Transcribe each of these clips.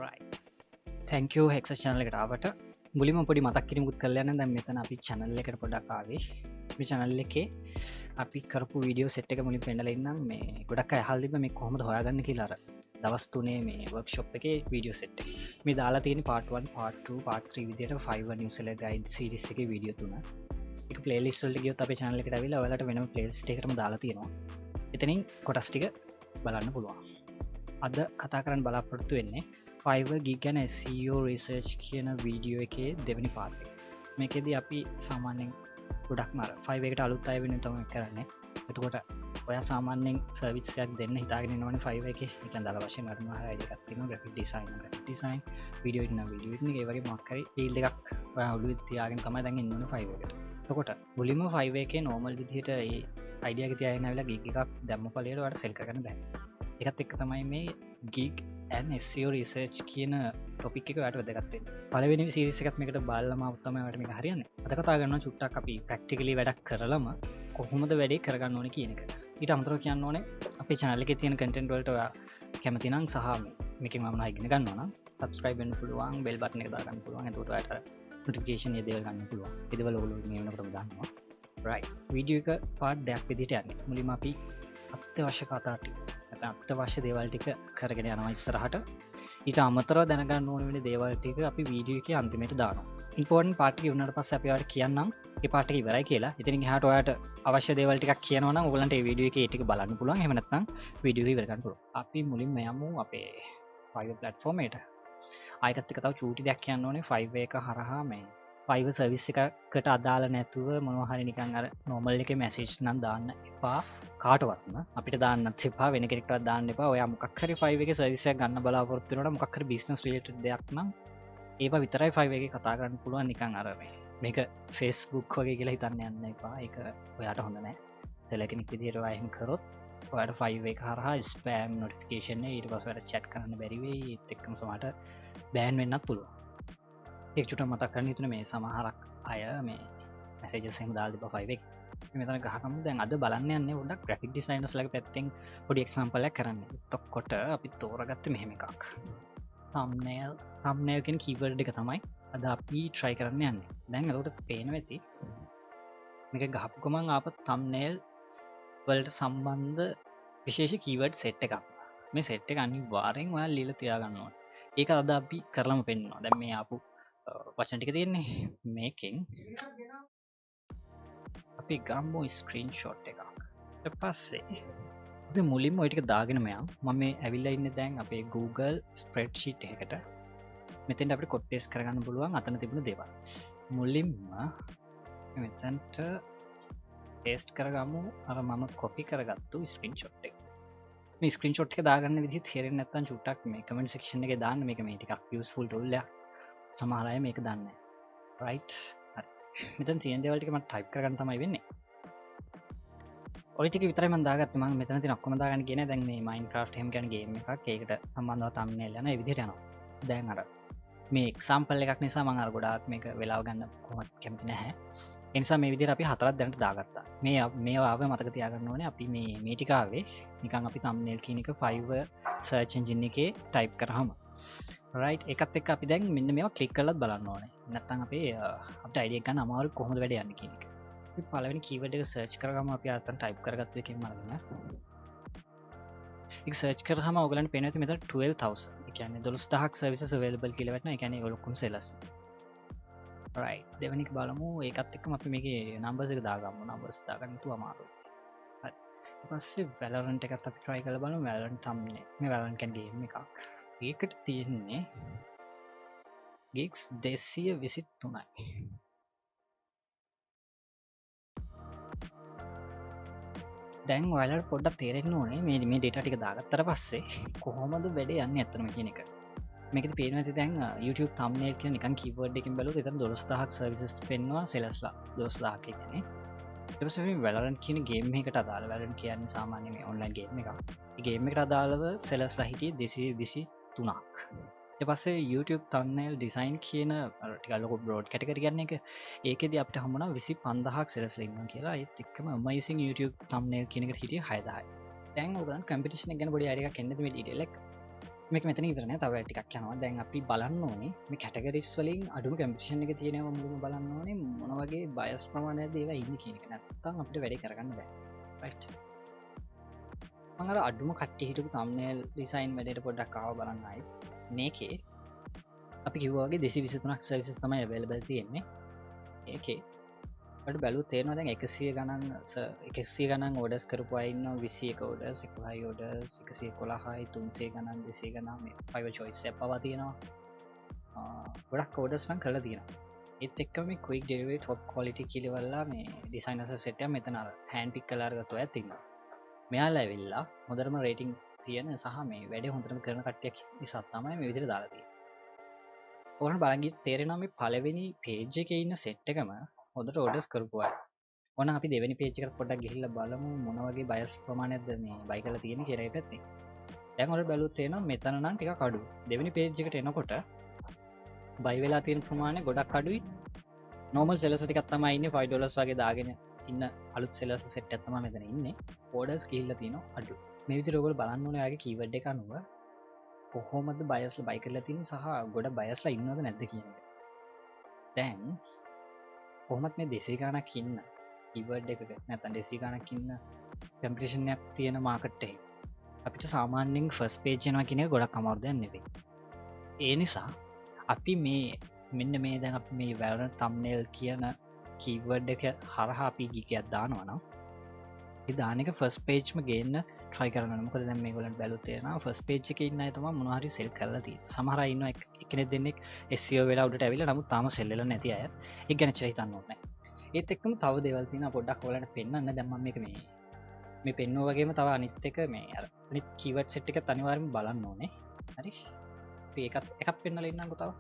right thank you Hexa channel එකට ආවට මුලින්ම පොඩි මතක් කිරීමකුත් කරලා යන්න. දැන් මෙතන අපි channel එකට පොඩක් ආවේ. මේ channel එකේ අපි කරපු වීඩියෝ සෙට් එක මුලින් පෙන්නලා ඉන්නම්. මේ ගොඩක් අය අහලා තිබ්බා මේ කොහොමද හොයාගන්නේ කියලා අර දවස් 3 මේ workshop එකේ වීඩියෝ සෙට් එක. මේ දාලා තියෙන part 1 part 2 part 3 විදියට Fiverr newsletter guide series එකේ වීඩියෝ 3. ඒක playlist වලට ගියොත් අපේ channel එකට ඇවිල්ලා ඔයාලට වෙනම playlist එකකටම දාලා තියෙනවා. එතනින් කොටස් ටික බලන්න පුළුවන්. අද කතා කරන්න බලාපොරොත්තු වෙන්නේ Fiverr gig and SEO research කියන වීඩියෝ එකේ දෙවෙනි part එක. මේකෙදී අපි සාමාන්‍යයෙන් ගොඩක් මාර Fiverr එකට අලුත් අය වෙනුවෙන් තමයි කරන්නේ. එතකොට ඔයා සාමාන්‍යයෙන් සර්විස් එකක් දෙන්න හිතාගෙන ඉන්නවනේ Fiverr එකේ. ඒ කියන්නේ දාලා වශයෙන් අර මහා අයිඩියා එකක් තියෙනවා graphic design, video editing ඒ වගේ මොකක් හරි field එකක් ඔයා ඔළුවේ තියාගෙන තමයි දැන් ඉන්න ඕනේ Fiverr එකට. එතකොට මුලින්ම Fiverr එකේ normal විදිහට ඒ අයිඩියා එක තියාගෙන ආවිලා gig එකක් දැම්ම ඵලයට ඔයාලට sell කරගන්න බෑ. ඒකත් එක්ක තමයි මේ gig and SEO research කියන ටොපික් එක ඔයාලට වැදගත් වෙන්නේ. පළවෙනි සීරීස් එකත් මේකට බලලම තමයි ඔයාලට මේක හරියන්නේ. අද කතා කරනවා චුට්ටක් අපි ප්‍රැක්ටිකලි වැඩක් කරලම කොහොමද වැඩේ කරගන්න ඕනේ කියන එක. ඊට අමතරව කියන්න ඕනේ අපේ channel එකේ තියෙන content වලට ඔයා කැමති නම් සහ මේකෙන් මම ඉගෙන ගන්නවා නම් subscribe වෙන්න පුළුවන්, bell button එක දාගන්න පුළුවන්. එතකොට ඔයාලට notification එක දේවල් ගන්න පුළුවන්. ඒ දේවල් ඔයගොල්ලෝ මේ වෙනකොටම දානවා. right වීඩියෝ එක part දෙකක් විදිහට යන්නේ. මුලින්ම අපි අත්‍යවශ්‍ය කතා ටික අත්‍යවශ්‍ය දේවල් ටික කරගෙන යනවා ඉස්සරහට. ඊට අමතරව දැනගන්න ඕන වෙන දේවල් ටික අපි වීඩියෝ එකේ අන්තිමේට දානවා. ඉම්පෝර්ටන්ට් පාර්ට් එක ඉවරනට පස්සේ අපි ඔයාලට කියන්නම් ඒ පාර්ට් එක ඉවරයි කියලා. ඉතින් එහාට ඔයාලට අවශ්‍ය දේවල් ටිකක් කියනවා නම් ඔයගලන්ට මේ වීඩියෝ එකේ ඒ ටික බලන්න පුළුවන්. එහෙම නැත්නම් වීඩියෝ එක ඉවර කරන්න පුළුවන්. අපි මුලින්ම යමු අපේ Fiverr platform එකට. ආයෙත් එක තව චූටි දෙයක් කියන්න ඕනේ Fiverr එක හරහා මේ Fiverr service එකකට අදාළ නැතුව මොනවා හරි නිකන් අර normal එකේ message නම් දාන්න එපා. කාටවත්ම අපිට දාන්නත් එපා, වෙන කෙනෙක්ටවත් දාන්න එපා. ඔයා මොකක් හරි Fiverr එකේ සර්විස් එකක් ගන්න බලාපොරොත්තු වෙනකොට මොකක් හරි business related දෙයක් නම් ඒවා විතරයි Fiverr එකේ කතා කරන්න පුළුවන්. නිකන් අර මේක Facebook වගේ කියලා හිතන්න යන්න එපා. ඒක ඔයාට හොඳ නැහැ. සෙල කෙනෙක් විදියට ඔයා එහෙම කරොත් ඔයාට Fiverr එක හරහා spam notification එක ඊට පස්සේ ඔයාට chat කරන්න බැරි වෙයි. ඒත් එක්කම සමහරට ban වෙන්නත් පුළුවන්. ඒක චුට්ටක් මතක් කරගන්න හිතුනේ මේ සමහරක් අය මේ messages එහෙම දාලා තිබ්බා Fiverr එකේ. මෙතන ගහකමු. දැන් අද බලන්න යන්නේ පොඩ්ඩක් graphic designers ලගේ පැත්තෙන් පොඩි example එකක් කරන්න. එතකොට අපි තෝරගත්තේ මෙහෙම එකක්. thumbnail කියන keyword එක තමයි අද අපි try කරන්න යන්නේ. දැන් එතකොට පේනවා ඇති මේක ගහපු ගමන් ආපහු thumbnail වලට සම්බන්ධ විශේෂ keyword set එකක්. මේ set එක අනිවාර්යෙන් ඔයාලා ලියලා තියාගන්න ඕනේ. ඒක අද අපි කරලම පෙන්නනවා. දැන් මේ ආපු වචන ටික තියෙන්නේ මේකෙන් අපි ගම්මු ස්ක්‍රීන්ෂොට් එකක්. ඊට පස්සේ අපි මුලින්ම ওই ටික දාගෙනම යමු. මම මේ ඇවිල්ලා ඉන්නේ දැන් අපේ Google spreadsheet එකකට. මෙතෙන්ට අපිට copy paste කරගන්න පුළුවන් අතන තිබුණ දේවල්. මුලින්ම මෙතනට paste කරගමු අර මම copy කරගත්තු screenshot එක. මේ screenshot එක දාගන්න විදිහ තේරෙන්නේ නැත්නම් චුට්ටක් මේ comment section එකේ දාන්න. මේක මේ ටිකක් useful tool එකක්. සමහර අය මේක දන්නේ නැහැ. right මෙතන තියෙන දේවල් ටික මම ටයිප් කරගන්න තමයි වෙන්නේ. ඔය ටික විතරයි මම දාගත්තේ. මම මෙතන තියෙන ඔක්කොම දාගන්න කියන්නේ දැන් මේ Minecraft එහෙම කියන ගේම් එකක්. ඒකට සම්බන්ධව thumbnail යන ඒ විදිහට යනවා. දැන් අර මේ example එකක් නිසා මම අර ගොඩාක් මේක වෙලාව ගන්න කොහොමද කැමති නැහැ. ඒ නිසා මේ විදිහට අපි හතරක් දැනට දාගත්තා. මේ ආවේ මතක තියාගන්න ඕනේ. අපි මේ ටික ආවේ නිකන් අපි thumbnail කියන එක Fiverr search engine එකේ type කරාම right එකත් එක්ක අපි දැන් මෙන්න මේවා ක්ලික් කරලාත් බලන්න ඕනේ. නැත්නම් අපිට idea එක ගන්න අමාරු කොහොමද වැඩ යන්නේ කියන එක. අපි පළවෙනි keyword එක search කරගමු. අපි අතන type කරගත්ත එකෙන් අරගෙන. ඒක search කරාම ඔයගලන්ට පේනවා මෙතන 12000. ඒ කියන්නේ 12000ක් services available කියලා වැටෙනවා. ඒ කියන්නේ ඒගොල්ලෝ ඔක්කොම sellers. right දෙවෙනි එක බලමු. ඒකත් එක්කම අපි මේකේ numbers එක දාගමු. numbers දාගන්න තු අමාරුයි. හරි. ඊට පස්සේ Valorant එකත් අපි try කරලා බලමු. Valorant thumbnail. මේ Valorant කියන්නේ game එකක්. ඒකට තියෙන්නේ gigs 223යි. දැන් ඔයාලට පොඩ්ඩක් තේරෙන්න ඕනේ මේ data ටික දාගත්තට පස්සේ කොහොමද වැඩේ යන්නේ අත්තටම කියන එක. මේකෙදි පේනවා ඇති දැන් YouTube thumbnail කියන නිකන් keyword එකකින් බැලුවොත් එතන 12000ක් services පෙන්නවා sellsලා 12000ක් කියන්නේ. ඊට පස්සේ මේ Valorant කියන game එකකට අදාළ Valorant කියන්නේ සාමාන්‍ය මේ online game එකක්. ඒ game එකට අදාළව sellsලා හිටියේ 223ක්. ඊට පස්සේ YouTube thumbnail design කියන ටිකක් ලොකු broad category ගන්න එක ඒකෙදි අපිට හම්බුණා 25000ක් sellsලා ඉන්නවා කියලා. ඒත් එක්කම amazing YouTube thumbnail කියන එකට හිටියේ 6000යි. දැන් ඔයගලන් competition එක ගැන පොඩි idea එකක් එන්නද මේ detail එක. මේක මෙතන ඉවරනේ තව ටිකක් යනවා දැන් අපි බලන්න ඕනේ මේ කැටගරිස් වලින් අඩුම කම්පිටිෂන් එක තියෙනවා මුලින්ම බලන්න ඕනේ මොන වගේ බයස් ප්‍රමාණයක්ද ඒවා ඉන්නේ කියන එක නැත්නම් අපිට වැඩේ කරගන්න බෑ රයිට් මම අර අඩුම කට්ටිය හිටපු thumbnail design වැඩේට පොඩ්ඩක් ආව බලන්න ආයි මේකේ අපි කිව්වා වගේ 223ක් සර්විසස් තමයි available තියෙන්නේ ඒකේ අපිට බැලුවොත් තේරෙනවා දැන් 100 ගණන් 100 ගණන් orders කරපු අය ඉන්නවා 21 orders 11 orders 111යි 300 ගණන් 200 ගණන් මේ Fiverr choice එක පවා තියෙනවා ගොඩක් orders නම් කරලා තියෙනවා ඒත් එක්කම මේ quick delivery top quality කියලා වල්ලා මේ designers set එක මෙතන අර hand pick කරලා අරගත්තු අයත් ඉන්නවා මෙයාලා ඇවිල්ලා හොඳටම rating තියෙන සහ මේ වැඩේ හොඳටම කරන කට්ටියක් නිසා තමයි මේ විදිහට දාලා තියෙන්නේ ඕන බලන් ගිහින් තේරෙනවා මේ පළවෙනි page එකේ ඉන්න set එකම හොඳට orders කරපු අය. ඕන අපි දෙවෙනි page එකට පොඩ්ඩක් ගිහිල්ලා බලමු මොන වගේ බයස් ප්‍රමාණයක්ද මේ buy කරලා තියෙන්නේ කියලා ඒ පැත්තේ. දැන් ඔයාලට බැලුවොත් තේරෙනවා මෙතන නම් ටිකක් අඩුයි. දෙවෙනි page එකට එනකොට buy වෙලා තියෙන ප්‍රමාණය ගොඩක් අඩුයි. normal sellers ටිකක් තමයි ඉන්නේ $5 වගේ දාගෙන ඉන්න අලුත් sellers set එකක් තමයි මෙතන ඉන්නේ. orders ගිහිල්ලා තියෙනවා අඩුයි. මේ විදිහට ඔයගොල්ලෝ බලන්න ඕනේ ඔයාගේ keyword එක අනුව කොහොමද බයස්ලා buy කරලා තියෙන්නේ සහ ගොඩ බයස්ලා ඉන්නවද නැද්ද කියන එක. දැන් කොහොමත් මේ 200 ගණක් ඉන්න keyword එකක නැත්නම් 200 ගණක් ඉන්න competition එකක් තියෙන market එකේ අපිට සාමාන්‍යයෙන් first page යනවා කියන එක ගොඩක් අමාරු දෙයක් නෙවෙයි. ඒ නිසා අපි මේ මෙන්න මේ දැන් අපි මේ Valorant thumbnail කියන keyword එක හරහා අපි ගිගයක් දානවා නම් ඒ දාන එක first page ම ගේන්න try කරනවා. මොකද දැන් මේගොල්ලන්ට බැලුවොත් තේරෙනවා first page එකේ ඉන්න අය තමයි මොනවා හරි sell කරලා තියෙන්නේ. සමහර අය ඉන්නවා එක්කෙනෙක් දෙන්නෙක් SEO වෙලා උඩට ඇවිල්ලා නමුත් තාම sell වෙලා නැති අය. ඒක ගැන චේ හිතන්න ඕනේ නැහැ. ඒත් එක්කම තව දේවල් තියෙනවා පොඩ්ඩක් ඔයාලට පෙන්නන්න. දැන් මම මේක මේ පෙන්නුවා වගේම තව අනිත් එක මේ අර අනිත් keyword set එකත් අනිවාර්යයෙන්ම බලන්න ඕනේ. හරි. අපි එකක් පෙන්නලා ඉන්නම්කෝ තව.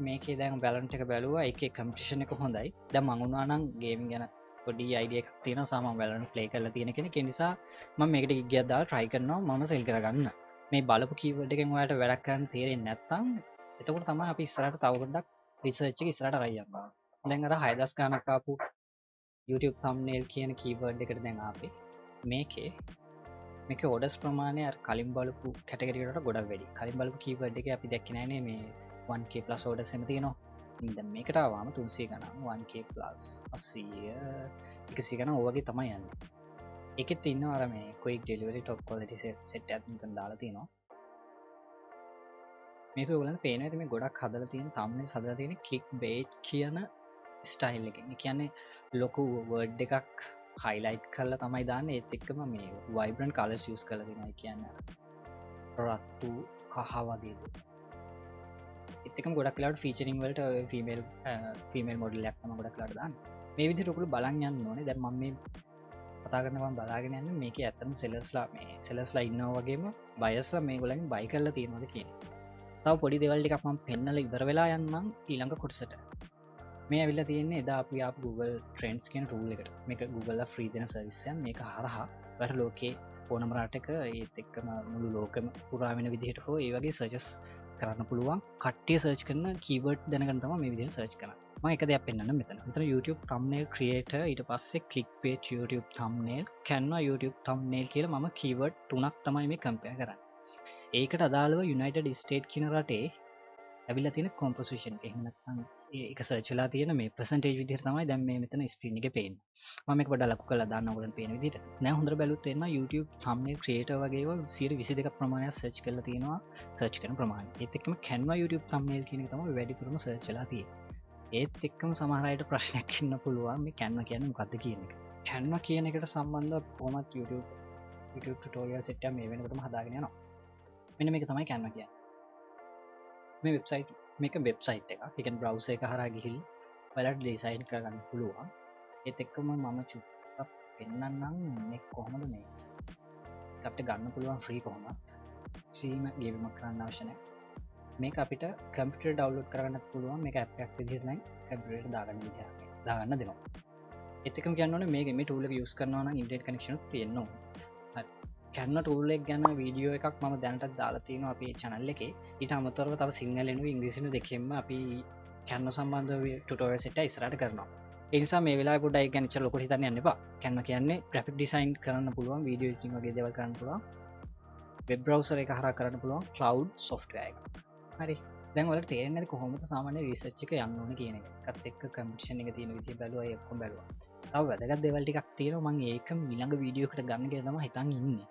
මේකේ දැන් balance එක බැලුවා ඒකේ competition එක හොඳයි. දැන් මම උනා නම් gaming ගැන පොඩි idea එකක් තියෙනවා සාමාන්‍ය Valorant play කරලා තියෙන කෙනෙක්. ඒ නිසා මම මේකට ගිගයක් දාලා try කරනවා මම sell කරගන්න. මේ බලපු keyword එකෙන් ඔයාලට වැඩක් කරන්න තේරෙන්නේ නැත්නම් එතකොට තමයි අපි ඉස්සරහට තව පොඩ්ඩක් research එක ඉස්සරහට අරන් යන්න. දැන් අර 6000 ගණක් ආපු YouTube thumbnail කියන keyword එකට දැන් ආපේ. මේකේ orders ප්‍රමාණය අර කලින් බලපු category වලට ගොඩක් වැඩි. කලින් බලපු keyword එකේ අපි දැක්කේ නෑනේ මේ 1k plus orders එම තියෙනවා. දැන් මේකට ආවම 300 ගණන් 1k plus 80 100 ගණන් ඔය වගේ තමයි යන්නේ. ඒකෙත් ඉන්නවා අර මේ quick delivery top quality set එකක් නිකන් දාලා තියෙනවා. මේක ඔයගලන්ට පේනවා ඉතින් මේ ගොඩක් හදලා තියෙන thumbnails හදලා තියෙන clickbait කියන style එකෙන්. ඒ කියන්නේ ලොකු word එකක් highlight කරලා තමයි දාන්නේ. ඒත් එක්කම මේ vibrant colors use කරලා තියෙනවා. ඒ කියන්නේ රතු කහ වගේ දේ. ඒත් එක්කම ගොඩක් වෙලාවට featuring වලට female model එකක් තමයි ගොඩක් වෙලාවට දාන්නේ. මේ විදිහට ඔයගොල්ලෝ බලන් යන්න ඕනේ. දැන් මම මේ කතා කරනවා මම බලාගෙන යන්නේ මේකේ ඇත්තම sellersලා ඉන්නවා වගේම buyersලා මේගොල්ලන්ගෙන් buy කරලා තියෙනවද කියන්නේ. තව පොඩි දේවල් ටිකක් මම පෙන්නලා ඉවර වෙලා යන්නම් ඊළඟ කොටසට. මේ ඇවිල්ලා තියෙන්නේ එදා අපි ආපු Google Trends කියන tool එකට. මේක Google ලා free දෙන service එකක්. මේක හරහා ඔයාලට ලෝකේ ඕනම රටක ඒත් එක්කම මුළු ලෝකෙම පුරා වෙන විදිහට හෝ ඒ වගේ searches කරන්න පුළුවන්. කට්ටිය search කරන keyword දැනගන්න තමයි මේ විදිහට search කරන්නේ. මම එක දෙයක් පෙන්නන්නම් මෙතන. මෙතන YouTube thumbnail creator ඊට පස්සේ clickbait YouTube thumbnail, Canva YouTube thumbnail කියලා මම keyword 3ක් තමයි මේ compare කරන්නේ. ඒකට අදාළව United States කියන රටේ ඇවිල්ලා තියෙන composition එක. එහෙම නැත්නම් ඒක search වෙලා තියෙන මේ percentage විදිහට තමයි දැන් මේ මෙතන screen එකේ පේන්නේ. මම මේක පොඩ්ඩක් ලොකු කරලා දාන්න ඕගොල්ලන්ට පේන විදිහට. දැන් හොඳට බැලුවොත් තේරෙනවා YouTube thumbnail creator වගේ ඒවා 122ක් ප්‍රමාණයක් search කරලා තියෙනවා search කරන ප්‍රමාණය. ඒත් එක්කම Canva YouTube thumbnail කියන එක තමයි වැඩිපුරම search වෙලා තියෙන්නේ. ඒත් එක්කම සමහර අයට ප්‍රශ්නයක් ඉන්න පුළුවන් මේ Canva කියන්නේ මොකක්ද කියන එක. Canva කියන එකට සම්බන්ධව කොහොමද YouTube tutorial set එක මේ වෙනකොටම හදාගෙන යනවා. මෙන්න මේක තමයි Canva කියන්නේ. මේ වෙබ්සයිට් මේක වෙබ්සයිට් එකක්. ඒ කියන්නේ browser එක හරහා ගිහින් ඔයාලට ඩිසයින් කරගන්න පුළුවන්. ඒත් එක්කම මම චුට්ටක් පෙන්නන්නම් මේ කොහොමද මේ අපිට ගන්න පුළුවන් ෆ්‍රී කොහොමද? සීම ගේමක් කරන්න අවශ්‍ය නැහැ. මේක අපිට කම්පියුටර් ඩවුන්ලෝඩ් කරගන්න පුළුවන්. මේක ඇප් එකක් විදිහට නම් කම්පියුටරේට දාගන්න දෙනවා. ඒත් එක්කම කියන්න ඕනේ මේ tool එක use කරනවා නම් ඉන්ටර්නෙට් කනෙක්ෂන් එකක් තියෙන්න ඕනේ. හරි. Canva tool එක ගැන වීඩියෝ එකක් මම දැනටත් දාලා තියෙනවා අපේ channel එකේ. ඊට අමතරව තව සිංහලෙනුයි ඉංග්‍රීසියෙන්ු දෙකෙන්ම අපි Canva සම්බන්ධව tutorial set එක ඉස්සරහට කරනවා. ඒ නිසා මේ වෙලාවේ පොඩ්ඩක් ඒක ගැන ලොකුට හිතන්න යන්න එපා. Canva කියන්නේ graphic design කරන්න පුළුවන්, video editing වගේ දේවල් කරන්න පුළුවන් වෙබ් බ්‍රවුසර් එක හරහා කරන්න පුළුවන් cloud software එක. හරි. දැන් ඔයාලට තේරෙන්නේ නැති කොහොමද සාමාන්‍ය රිසර්ච් එක යන්න ඕනේ කියන එක. ඒකත් එක්ක කම්පිටිෂන් එක තියෙන විදිය බැලුවා ඒ ඔක්කොම බැලුවා. තව වැදගත් දේවල් ටිකක් තියෙනවා මම ඒක ඊළඟ වීඩියෝ එකට ගන්න කියලා තමයි හිතන් ඉන්නේ.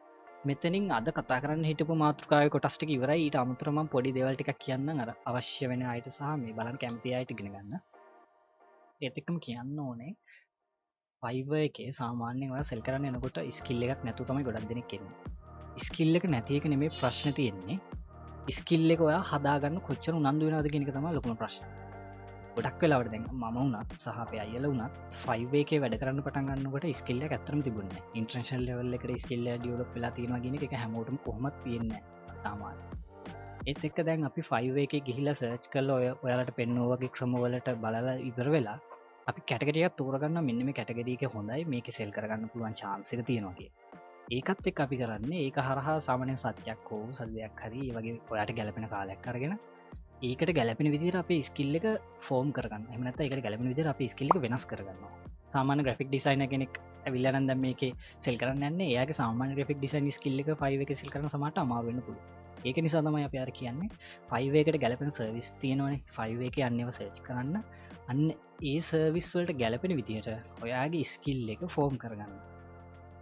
මෙතනින් අද කතා කරන්න හිටපු මාතෘකාවේ කොටස් ටික ඉවරයි. ඊට අමතරව මම පොඩි දේවල් ටිකක් කියන්නම් අර අවශ්‍ය වෙන අයට සහ මේ බලන්න කැමති අයට ඉගෙන ගන්න. ඒත් එක්කම කියන්න ඕනේ Fiverr එකේ සාමාන්‍යයෙන් ඔයා සෙල් කරන්න යනකොට ස්කිල් එකක් නැතුව තමයි ගොඩක් දෙනෙක් එන්නේ. ස්කිල් එක නැති එක නෙමෙයි ප්‍රශ්නේ තියෙන්නේ. ස්කිල් එක ඔයා හදාගන්න කොච්චර උනන්දු වෙනවද කියන එක තමයි ලොකුම ප්‍රශ්නේ. ගොඩක් වෙලාවට දැන් මම වුණත් සහ අපේ අයියලා වුණත් Fiverr එකේ වැඩ කරන්න පටන් ගන්නකොට ස්කිල් එක ඇත්තටම තිබුණේ නැහැ. ඉන්ටර්නැෂනල් ලෙවල් එකට ස්කිල් එක ඩෙවලොප් වෙලා තියෙනවා කියන එක හැමෝටම කොහොමත් තියෙන්නේ නැහැ සාමාන්‍යයෙන්. ඒත් එක්ක දැන් අපි Fiverr එකේ ගිහිල්ලා සර්ච් කරලා ඔයාලට පෙන්වන වගේ ක්‍රමවලට බලලා ඉවර වෙලා අපි කැටගරි එකක් තෝරගන්න මෙන්න මේ කැටගරි එක හොඳයි මේකේ සෙල් කරගන්න පුළුවන් chance එක තියෙනවා කියලා. ඒකත් එක්ක අපි කරන්නේ ඒක හරහා සාමාන්‍යයෙන් සත්‍යයක් හෝ සද්දයක් හරි ඒ වගේ ඔයාට ගැලපෙන කාලයක් අරගෙන ඒකට ගැලපෙන විදිහට අපේ ස්කිල් එක ෆෝම් කරගන්න. එහෙම නැත්නම් ඒකට ගැලපෙන විදිහට අපේ ස්කිල් එක වෙනස් කරගන්නවා. සාමාන්‍ය ග්‍රැෆික් ඩිසයිනර් කෙනෙක් ඇවිල්ලා නම් දැන් මේකේ සෙල් කරන්න යන්නේ එයාගේ සාමාන්‍ය ග්‍රැෆික් ඩිසයින් ස්කිල් එක Fiverr එකේ සෙල් කරන සමහරට අමාරු වෙන්න පුළුවන්. ඒක නිසා තමයි අපි අර කියන්නේ Fiverr එකට ගැලපෙන සර්විස් තියෙනවනේ. Fiverr එකේ අන්නේව සර්ච් කරන්න. අන්න ඒ සර්විස් වලට ගැලපෙන විදිහට ඔයාගේ ස්කිල් එක ෆෝම් කරගන්න.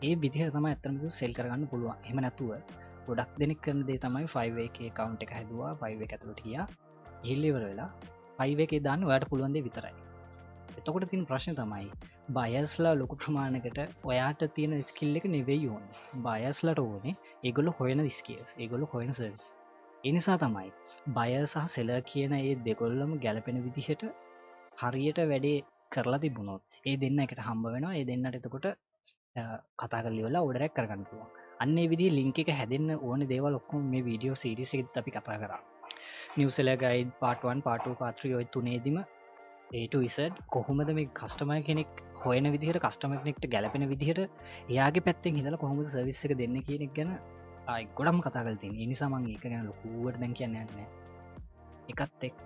ඒ විදිහට තමයි ඇත්තටම සෙල් කරගන්න පුළුවන්. එහෙම නැතුව ගොඩක් දෙනෙක් කරන දේ තමයි Fiverr එකේ account එක හැදුවා Fiverr එක ඇතුළට ගියා. ගිහිල්ලා ඉවර වෙලා Fiverr එකේ දාන්න ඔයාට පුළුවන් දේ විතරයි. එතකොට තියෙන ප්‍රශ්නේ තමයි බයර්ස්ලා ලොකු ප්‍රමාණයකට ඔයාට තියෙන ස්කිල් එක නෙවෙයි ඕනේ. බයර්ස්ලාට ඕනේ ඒගොල්ලෝ හොයන ස්කිල්ස්, ඒගොල්ලෝ හොයන සර්විස්. ඒ නිසා තමයි බයර් සහ සෙලර් කියන මේ දෙකොල්ලම ගැලපෙන විදිහට හරියට වැඩේ කරලා තිබුණොත් ඒ දෙන්න එකට හම්බ වෙනවා. ඒ දෙන්නට එතකොට කතා කරලා ඉවරලා ඕඩර් එකක් කරගන්න පුළුවන්. අන්න ඒ විදිහේ ලින්ක් එක හැදෙන්න ඕනේ දේවල් ඔක්කොම මේ වීඩියෝ සීරීස් එකෙත් අපි කතා කරා. New seller guide part 1 part 2 part 3 ඔය තුනේදීම A to Z කොහොමද මේ කස්ටමර් කෙනෙක් හොයන විදිහට කස්ටමර් කෙනෙක්ට ගැලපෙන විදිහට එයාගේ පැත්තෙන් ඉඳලා කොහොමද සර්විස් එක දෙන්නේ කියන එක ගැන ආයි ගොඩක්ම කතා කරලා තියෙනවා. ඒ නිසා මම ඒක ගැන ලොකුවට දැන් කියන්නේ නැහැ. එකත් එක්ක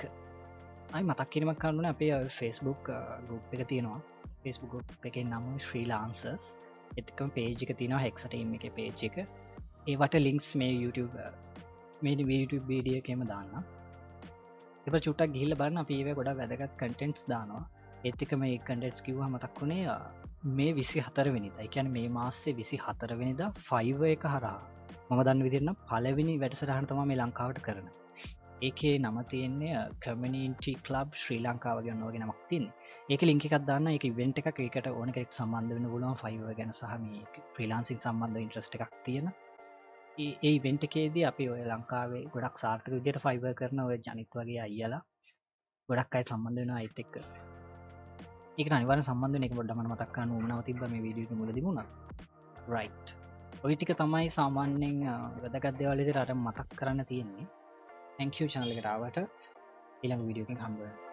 ආයි මතක් කිරීමක් කරන්න ඕනේ අපේ Facebook group එක තියෙනවා. Facebook group එකේ නම Freelancers. ඒකම page එක තියෙනවා Hexa team එකේ page එක. ඒවට links මේ YouTube වීඩියෝ එකේම දාන්නම්. ඒක චුට්ටක් ගිහිල්ලා බලන්න අපි ඒව ගොඩක් වැදගත් contents දානවා. ඒත් එක මේ contents කිව්වම මතක් වුණේ මේ 24 වෙනිදා. ඒ කියන්නේ මේ මාසේ 24 වෙනිදා Fiverr එක හරහා මම දන්න විදිහට නම් පළවෙනි වැඩසටහන තමයි මේ ලංකාවට කරන. ඒකේ නම තියෙන්නේ Community Club ශ්‍රී ලංකාව වගේ නමක් තියෙන්නේ. ඒකේ link එකක් දාන්න. ඒක event එකක්. ඒකට ඕන කෙනෙක් සම්බන්ධ වෙන්න පුළුවන් Fiverr ගැන සහ මේ freelancing සම්බන්ධ interest එකක් තියෙන. ඒ ඉවෙන්ට් එකේදී අපි ඔය ලංකාවේ ගොඩක් සාර්ථක විදිහට Fiverr කරන ඔය ජනිත් වගේ අයියලා ගොඩක් අය සම්බන්ධ වෙනවා ඒත් එක්ක. ඒකට අනිවාර්යෙන් සම්බන්ධ වෙන එක පොඩ්ඩක් මම මතක් කරන්න උවමනාව තිබ්බා මේ වීඩියෝ එකේ මුලදී වුණා. right. ඔය ටික තමයි සාමාන්‍යයෙන් වැදගත් දේවල් විදිහට අර මතක් කරන්න තියෙන්නේ. thank you channel එකට ආවට ඊළඟ වීඩියෝ එකකින් හම්බ වෙනවා.